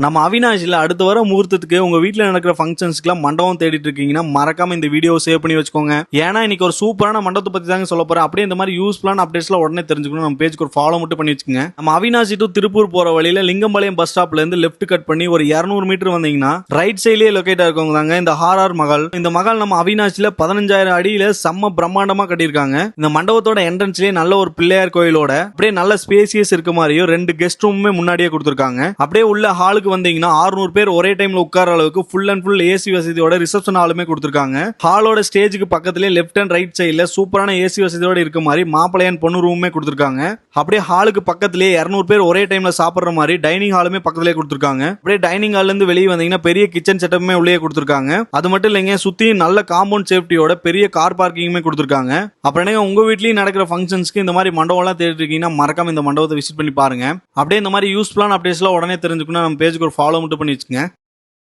நம்ம அவினாஷில அடுத்த வர முகூர்த்தத்துக்கு உங்க வீட்ல நடக்கிற ஃபங்க்ஷன்ஸ்க்குலாம் மண்டபம் தேடிட்டு இருக்கீங்கன்னா மறக்காம இந்த வீடியோவை சேவ் பண்ணி வச்சுக்கோங்க. ஏன்னா இன்னைக்கு ஒரு சூப்பரான மண்டபத்தை பத்தி தாங்க சொல்ல போறேன். அப்படியே இந்த மாதிரி யூஸ்ஃபுல்லான அப்டேட்ஸ்லாம் உடனே தெரிஞ்சுக்கணும். நம்ம பேஜ்க்கு ஒரு ஃபாலோ மட்டும் பண்ணி வச்சுக்கோங்க. நம்ம அவினாஷி டு திருப்பூர் போற வழியில லிங்கம்பாளையம் பஸ் ஸ்டாப்ல இருந்து லெஃப்ட் கட் பண்ணி ஒரு 200 மீட்டர் வந்தீங்கன்னா ரைட் சைட்லயே லொகேட் ஆயிருக்கவங்க தாங்க இந்த ஹார்ஆர் மகால். இந்த மகால் நம்ம அவினாஷில 15,000 அடியில செம்ம பிரம்மாண்டமா கட்டியிருக்காங்க. இந்த மண்டபத்தோட என்ட்ரன்ஸ்லயே நல்ல ஒரு பிள்ளையார் கோயிலோட அப்படியே நல்ல ஸ்பேசியஸ் இருக்க மாதிரியும் 2 கெஸ்ட் ரூமுமே முன்னாடியே கொடுத்திருக்காங்க. அப்படியே உள்ள ஹாலுக்கு வந்தீங்கன்னா 600 பேர் ஒரே டைம்ல உட்கார அளவுக்கு ஃபுல் அண்ட் ஃபுல் ஏசி வசதியோட ரிசப்ஷன் ஹாலுமே கொடுத்திருக்காங்க. ஹாலோட ஸ்டேஜுக்கு பக்கத்துலயே லெஃப்ட் அண்ட் ரைட் சைடுல சூப்பரான ஏசி வசதியோட இருக்க மாதிரி மாப்பிள்ளையான் பொண்ணு ரூமுமே கொடுத்திருக்காங்க. அப்படியே ஹாலுக்கு பக்கத்துலயே 200 பேர் ஒரே டைம்ல சாப்பிடுற மாதிரி டைனிங் ஹாலுமே பக்கத்துலயே கொடுத்திருக்காங்க. அப்படியே டைனிங் ஹால்ல இருந்து வெளியே வந்தீங்கன்னா பெரிய கிச்சன் செட்டப்புமே உள்ளே கொடுத்திருக்காங்க. அது மட்டும் இல்லைங்க, சுத்தி நல்ல காம்பவுண்ட் சேஃப்டியோட பெரிய கார் பார்க்கிங்குமே கொடுத்திருக்காங்க. அப்புறம் உங்க வீட்லயும் நடக்கிற ஃபங்க்ஷன்ஸ்க்கு இந்த மாதிரி மண்டபம் எல்லாம் தேடிட்டு இருக்கீங்கன்னா மறக்காம இந்த மண்டபத்தை விசிட் பண்ணி பாருங்க. அப்படியே இந்த மாதிரி யூஸ்ஃபுல்லான அப்டேட்ஸ்லாம் உடனே தெரிஞ்சுக்கணும். நம்ம பேஜுக்கு ஒரு ஃபாலோ மட்டும் பண்ணி வச்சுங்க.